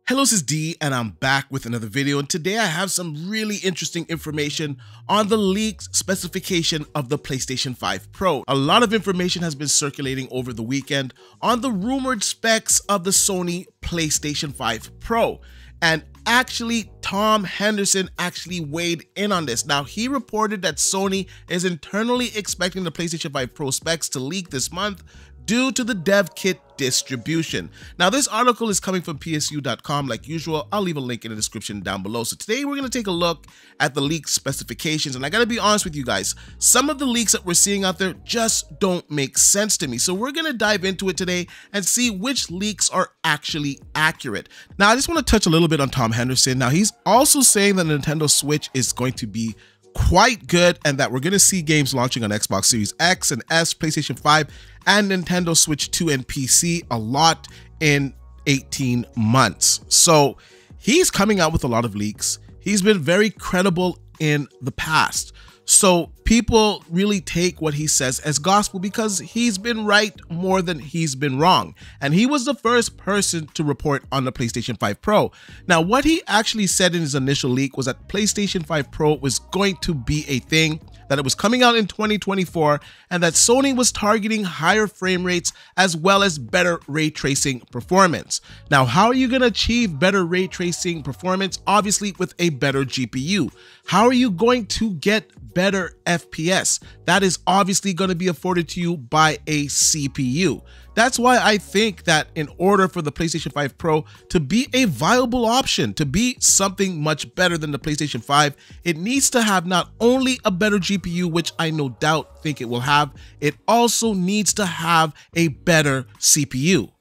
Hello, this is D, and I'm back with another video, and today I have some really interesting information on the leaked specification of the PlayStation 5 Pro. A lot of information has been circulating over the weekend on the rumored specs of the Sony PlayStation 5 Pro, and actually Tom Henderson actually weighed in on this. Now, he reported that Sony is internally expecting the PlayStation 5 Pro specs to leak this month due to the dev kit distribution. Now, this article is coming from psu.com like usual. I'll leave a link in the description down below. So today we're going to take a look at the leaked specifications, and I got to be honest with you guys, some of the leaks that we're seeing out there just don't make sense to me. So we're going to dive into it today and see which leaks are actually accurate. Now, I just want to touch a little bit on Tom Henderson. Now, he's also saying that the Nintendo Switch is going to be quite good and that we're going to see games launching on Xbox Series X and S, PlayStation 5, and Nintendo Switch 2 and PC a lot in 18 months. So he's coming out with a lot of leaks. He's been very credible in the past. So people really take what he says as gospel because he's been right more than he's been wrong. And he was the first person to report on the PlayStation 5 Pro. Now, what he actually said in his initial leak was that PlayStation 5 Pro was going to be a thing, that it was coming out in 2024, and that Sony was targeting higher frame rates as well as better ray tracing performance. Now, how are you going to achieve better ray tracing performance? Obviously with a better GPU. How are you going to get better FPS? That is obviously going to be afforded to you by a CPU. That's why I think that in order for the PlayStation 5 Pro to be a viable option, to be something much better than the PlayStation 5, it needs to have not only a better GPU, which I no doubt think it will have, it also needs to have a better CPU.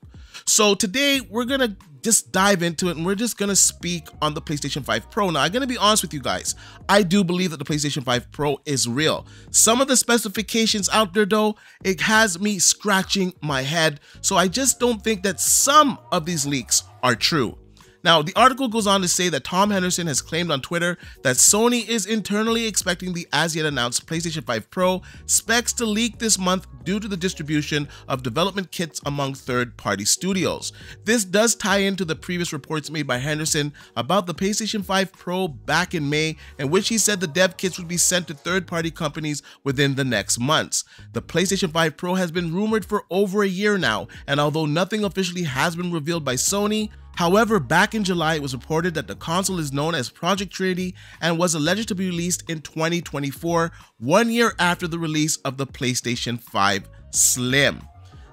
So today we're going to just dive into it and we're just going to speak on the PlayStation 5 Pro. Now, I'm going to be honest with you guys. I do believe that the PlayStation 5 Pro is real. Some of the specifications out there though, it has me scratching my head. So I just don't think that some of these leaks are true. Now, the article goes on to say that Tom Henderson has claimed on Twitter that Sony is internally expecting the as yet announced PlayStation 5 Pro specs to leak this month due to the distribution of development kits among third-party studios. This does tie into the previous reports made by Henderson about the PlayStation 5 Pro back in May, in which he said the dev kits would be sent to third-party companies within the next months. The PlayStation 5 Pro has been rumored for over a year now, and although nothing officially has been revealed by Sony, however, back in July, it was reported that the console is known as Project Trinity and was alleged to be released in 2024, 1 year after the release of the PlayStation 5 Slim.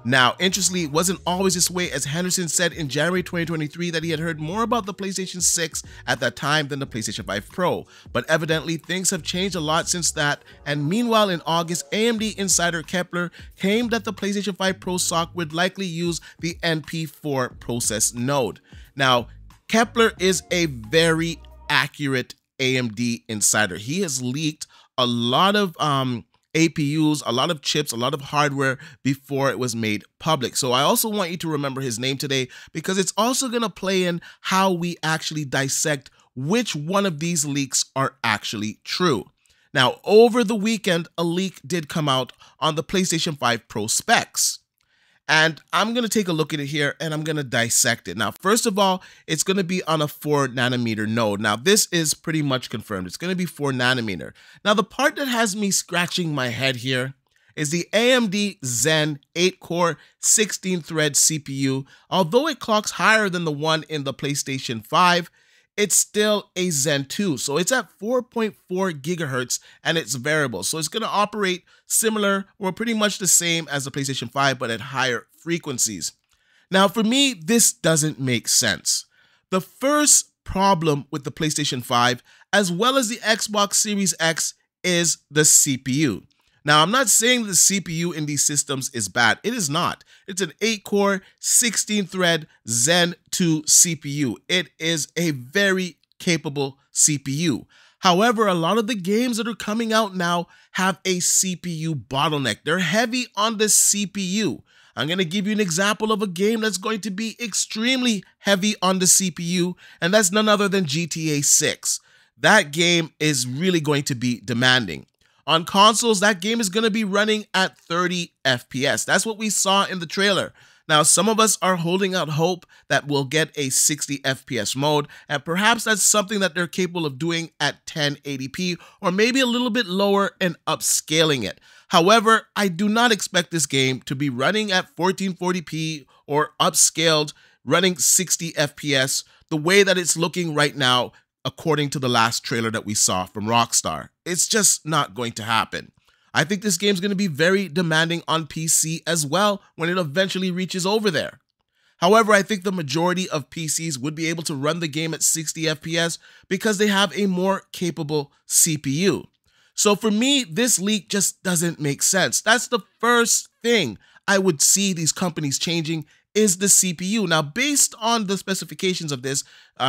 Now, interestingly, it wasn't always this way, as Henderson said in January 2023 that he had heard more about the PlayStation 6 at that time than the PlayStation 5 Pro. But evidently, things have changed a lot since that, and meanwhile in August, AMD insider Kepler claimed that the PlayStation 5 Pro SoC would likely use the NP4 process node. Now, Kepler is a very accurate AMD insider. He has leaked a lot of APUs, a lot of chips, a lot of hardware before it was made public. So I also want you to remember his name today because it's also going to play in how we actually dissect which one of these leaks are actually true. Now, over the weekend, a leak did come out on the PlayStation 5 Pro specs. And I'm going to take a look at it here and I'm going to dissect it. Now, first of all, it's going to be on a 4nm node. Now, this is pretty much confirmed. It's going to be 4nm. Now, the part that has me scratching my head here is the AMD Zen 8-core 16-thread CPU. Although it clocks higher than the one in the PlayStation 5, it's still a Zen 2, so it's at 4.4 gigahertz and it's variable. So it's going to operate similar or pretty much the same as the PlayStation 5, but at higher frequencies. Now, for me, this doesn't make sense. The first problem with the PlayStation 5, as well as the Xbox Series X, is the CPU. Now, I'm not saying the CPU in these systems is bad. It is not. It's an 8-core, 16-thread Zen 2 CPU. It is a very capable CPU. However, a lot of the games that are coming out now have a CPU bottleneck. They're heavy on the CPU. I'm going to give you an example of a game that's going to be extremely heavy on the CPU, and that's none other than GTA 6. That game is really going to be demanding. On consoles, that game is going to be running at 30 FPS. That's what we saw in the trailer. Now, some of us are holding out hope that we'll get a 60 FPS mode, and perhaps that's something that they're capable of doing at 1080p or maybe a little bit lower and upscaling it. However, I do not expect this game to be running at 1440p or upscaled, running 60 FPS the way that it's looking right now, according to the last trailer that we saw from Rockstar. It's just not going to happen. I think this game's going to be very demanding on PC as well when it eventually reaches over there. However, I think the majority of PCs would be able to run the game at 60 FPS because they have a more capable CPU. So for me, this leak just doesn't make sense. That's the first thing I would see these companies changing is the CPU. Now, based on the specifications of this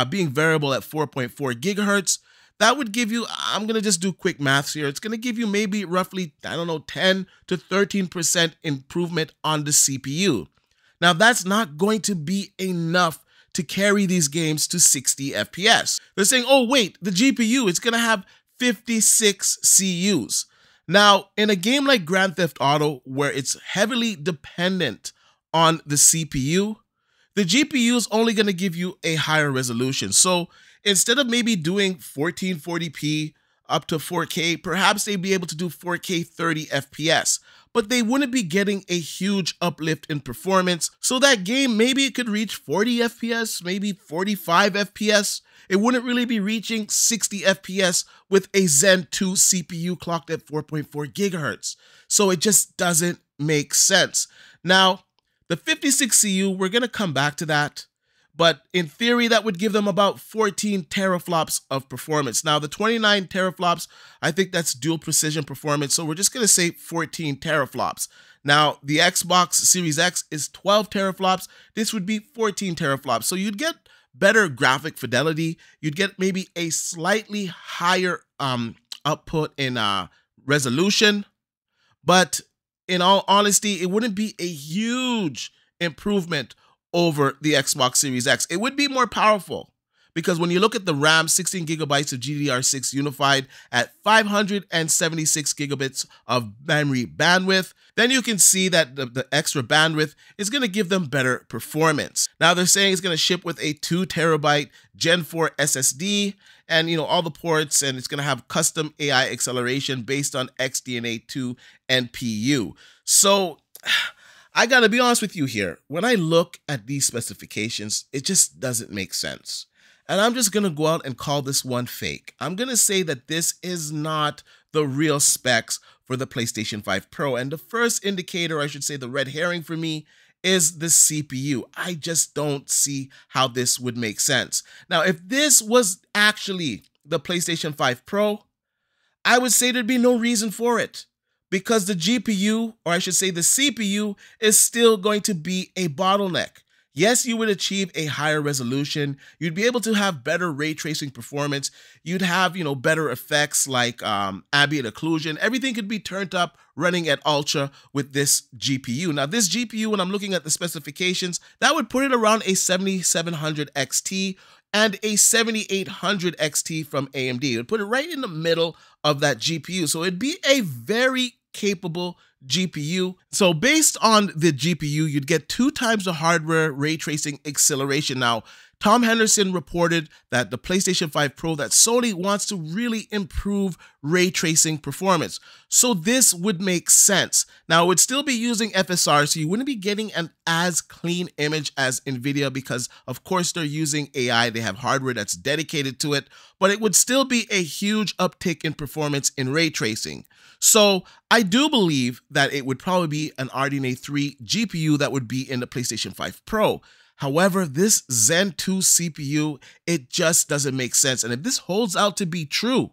being variable at 4.4 gigahertz, that would give you, I'm going to just do quick maths here. It's going to give you maybe roughly, 10 to 13% improvement on the CPU. Now, that's not going to be enough to carry these games to 60 FPS. They're saying, oh, wait, the GPU, it's going to have 56 CUs. Now, in a game like Grand Theft Auto, where it's heavily dependent on the CPU, the GPU is only going to give you a higher resolution. So instead of maybe doing 1440p up to 4K, perhaps they'd be able to do 4K 30 FPS, but they wouldn't be getting a huge uplift in performance. So that game, maybe it could reach 40 FPS, maybe 45 FPS. It wouldn't really be reaching 60 FPS with a Zen 2 CPU clocked at 4.4 gigahertz. So it just doesn't make sense. Now, the 56 CU, we're going to come back to that. But in theory, that would give them about 14 teraflops of performance. Now, the 29 teraflops, I think that's dual precision performance. So we're just going to say 14 teraflops. Now, the Xbox Series X is 12 teraflops. This would be 14 teraflops. So you'd get better graphic fidelity. You'd get maybe a slightly higher output in resolution. But in all honesty, it wouldn't be a huge improvement over the Xbox Series X. It would be more powerful because when you look at the RAM, 16 gigabytes of GDDR6 unified at 576 gigabits of memory bandwidth, then you can see that the extra bandwidth is going to give them better performance. Now they're saying it's going to ship with a 2 terabyte Gen 4 SSD and all the ports, and it's going to have custom AI acceleration based on XDNA 2 NPU. So I gotta be honest with you here. When I look at these specifications, it just doesn't make sense. And I'm just gonna go out and call this one fake. I'm gonna say that this is not the real specs for the PlayStation 5 Pro. And the first indicator, I should say the red herring for me, is the CPU. I just don't see how this would make sense. Now, if this was actually the PlayStation 5 Pro, I would say there'd be no reason for it, because the GPU, or I should say the CPU, is still going to be a bottleneck. Yes, you would achieve a higher resolution. You'd be able to have better ray tracing performance. You'd have, better effects like ambient occlusion. Everything could be turned up running at ultra with this GPU. Now, this GPU, when I'm looking at the specifications, that would put it around a 7700 XT and a 7800 XT from AMD. It would put it right in the middle of that GPU. So it'd be a very capable GPU. So based on the GPU, you'd get 2 times the hardware ray tracing acceleration. Now, Tom Henderson reported that the PlayStation 5 Pro, that Sony wants to really improve ray tracing performance. So this would make sense. Now, it would still be using FSR, so you wouldn't be getting an as clean image as NVIDIA because, of course, they're using AI. They have hardware that's dedicated to it, but it would still be a huge uptick in performance in ray tracing. So I do believe that it would probably be an RDNA 3 GPU that would be in the PlayStation 5 Pro. However, this Zen 2 CPU, it just doesn't make sense. And if this holds out to be true,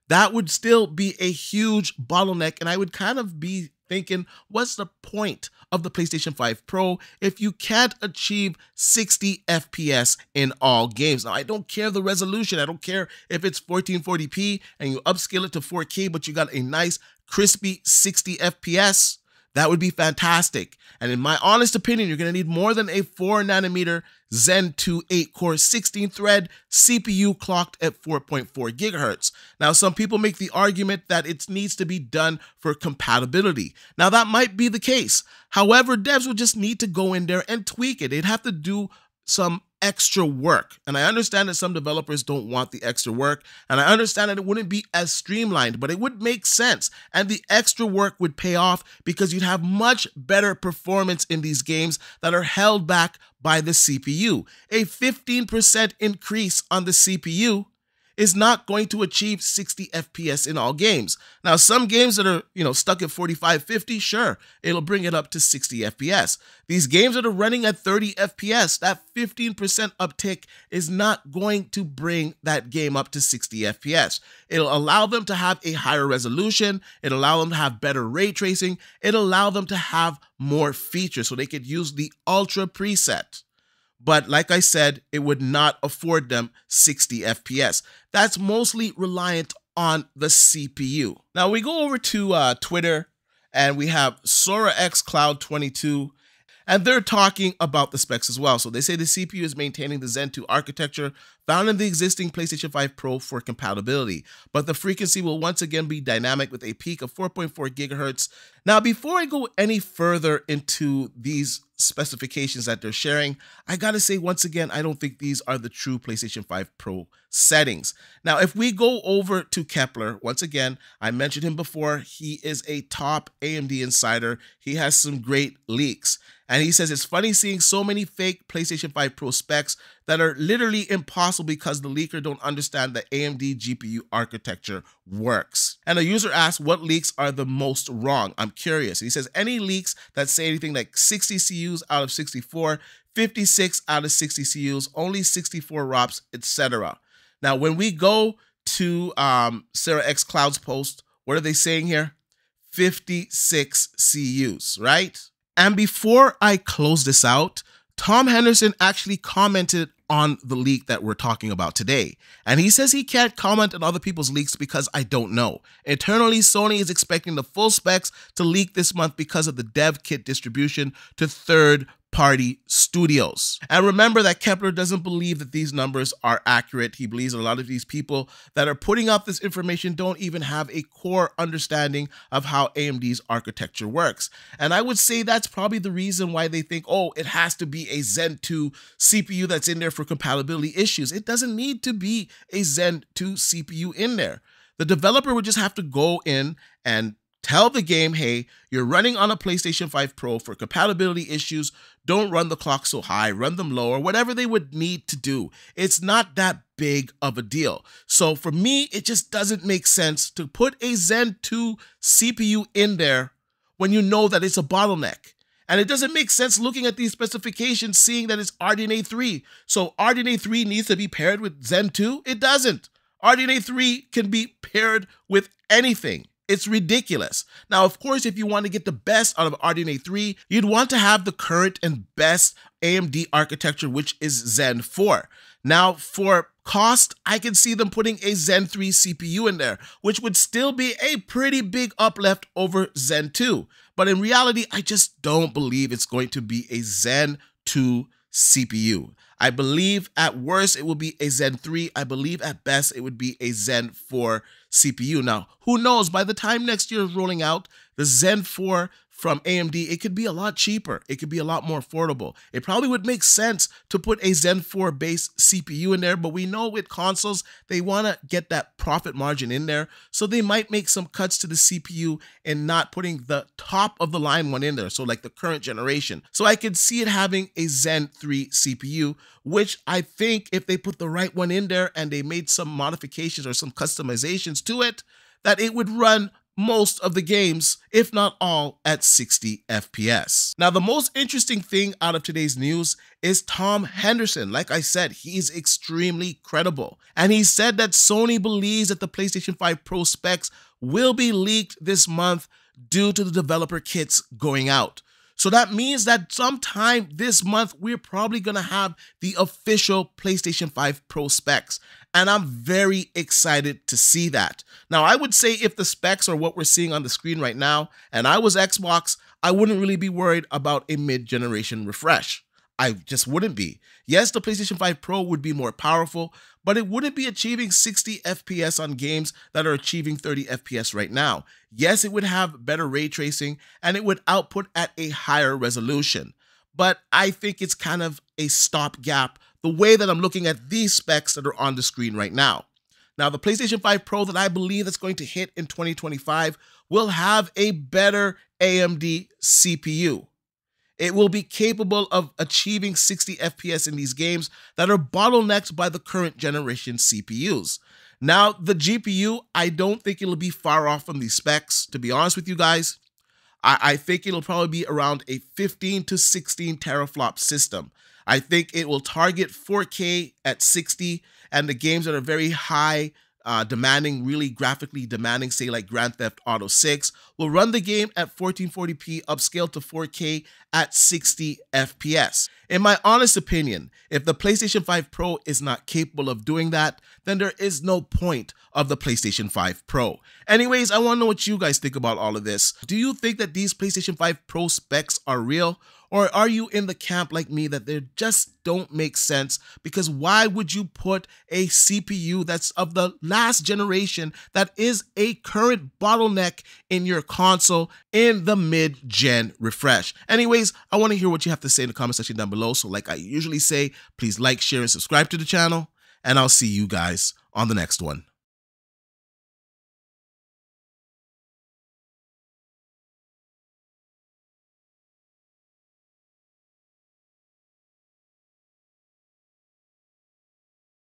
that would still be a huge bottleneck. And I would kind of be thinking, what's the point of the PlayStation 5 Pro if you can't achieve 60 FPS in all games? Now, I don't care the resolution. I don't care if it's 1440p and you upscale it to 4K, but you got a nice crispy 60 FPS. that would be fantastic. And in my honest opinion, you're going to need more than a 4nm Zen 2 8-core 16-thread CPU clocked at 4.4 gigahertz. Now, some people make the argument that it needs to be done for compatibility. Now, that might be the case. However, devs would just need to go in there and tweak it. They'd have to do some extra work. And I understand that some developers don't want the extra work, and I understand that it wouldn't be as streamlined, but it would make sense. And the extra work would pay off because you'd have much better performance in these games that are held back by the CPU. A 15% increase on the CPU is not going to achieve 60 FPS in all games. Now, some games that are, stuck at 45, 50, sure, it'll bring it up to 60 FPS. These games that are running at 30 FPS, that 15% uptick is not going to bring that game up to 60 FPS. It'll allow them to have a higher resolution. It'll allow them to have better ray tracing. It'll allow them to have more features so they could use the Ultra preset. But like I said, it would not afford them 60 FPS. That's mostly reliant on the CPU. Now we go over to Twitter and we have Sora X Cloud 22, and they're talking about the specs as well. So they say the CPU is maintaining the Zen 2 architecture found in the existing PlayStation 5 Pro for compatibility, but the frequency will once again be dynamic with a peak of 4.4 gigahertz. Now, before I go any further into these specifications that they're sharing, I gotta say once again, I don't think these are the true PlayStation 5 Pro settings. Now, if we go over to Kepler, once again, I mentioned him before, he is a top AMD insider. He has some great leaks. And he says it's funny seeing so many fake PlayStation 5 Pro specs that are literally impossible because the leaker don't understand the AMD GPU architecture works. And a user asked what leaks are the most wrong. I'm curious. He says any leaks that say anything like 60 CUs out of 64, 56 out of 60 CUs, only 64 ROPs, etc. Now, when we go to Sarah X Cloud's post, what are they saying here? 56 CUs, right? And before I close this out, Tom Henderson actually commented on the leak that we're talking about today. And he says he can't comment on other people's leaks because I don't know. Internally, Sony is expecting the full specs to leak this month because of the dev kit distribution to third-party studios. And remember that Kepler doesn't believe that these numbers are accurate. He believes a lot of these people that are putting out this information don't even have a core understanding of how AMD's architecture works. And I would say that's probably the reason why they think, oh, it has to be a Zen 2 CPU that's in there for compatibility issues. It doesn't need to be a Zen 2 CPU in there. The developer would just have to go in and tell the game, hey, you're running on a PlayStation 5 Pro for compatibility issues. Don't run the clock so high, run them lower, whatever they would need to do. It's not that big of a deal. So for me, it just doesn't make sense to put a Zen 2 CPU in there when you know that it's a bottleneck. And it doesn't make sense looking at these specifications, seeing that it's RDNA 3. So RDNA 3 needs to be paired with Zen 2? It doesn't. RDNA 3 can be paired with anything. It's ridiculous. Now, of course, if you want to get the best out of RDNA 3, you'd want to have the current and best AMD architecture, which is Zen 4. Now, for cost, I can see them putting a Zen 3 CPU in there, which would still be a pretty big uplift over Zen 2. But in reality, I just don't believe it's going to be a Zen 2 CPU. I believe at worst it will be a Zen 3. I believe at best it would be a Zen 4 CPU. Now, who knows, by the time next year is rolling out, the Zen 4 from AMD, it could be a lot cheaper. It could be a lot more affordable. It probably would make sense to put a Zen 4 base CPU in there, but we know with consoles, they want to get that profit margin in there. So they might make some cuts to the CPU and not putting the top of the line one in there. So like the current generation. So I could see it having a Zen 3 CPU, which I think if they put the right one in there and they made some modifications or some customizations to it, that it would run most of the games, if not all, at 60 FPS. Now, the most interesting thing out of today's news is Tom Henderson. Like I said, he's extremely credible. And he said that Sony believes that the PlayStation 5 Pro specs will be leaked this month due to the developer kits going out. So that means that sometime this month, we're probably going to have the official PlayStation 5 Pro specs. And I'm very excited to see that. Now, I would say if the specs are what we're seeing on the screen right now, and I was Xbox, I wouldn't really be worried about a mid-generation refresh. I just wouldn't be. Yes, the PlayStation 5 Pro would be more powerful, but it wouldn't be achieving 60 FPS on games that are achieving 30 FPS right now. Yes, it would have better ray tracing and it would output at a higher resolution. But I think it's kind of a stopgap the way that I'm looking at these specs that are on the screen right now. Now, the PlayStation 5 Pro that I believe that's going to hit in 2025 will have a better AMD CPU. It will be capable of achieving 60 FPS in these games that are bottlenecked by the current generation CPUs. Now, the GPU, I don't think it'll be far off from these specs, to be honest with you guys. I think it'll probably be around a 15 to 16 teraflop system. I think it will target 4K at 60, and the games that are very high demanding, really graphically demanding, say like Grand Theft Auto 6, will run the game at 1440p upscaled to 4K at 60 FPS. In my honest opinion, if the PlayStation 5 Pro is not capable of doing that, then there is no point of the PlayStation 5 Pro. Anyways, I want to know what you guys think about all of this. Do you think that these PlayStation 5 Pro specs are real? Or are you in the camp like me that they just don't make sense? Because why would you put a CPU that's of the last generation that is a current bottleneck in your console in the mid-gen refresh? Anyways, I want to hear what you have to say in the comment section down below. So like I usually say, please like, share, and subscribe to the channel. And I'll see you guys on the next one.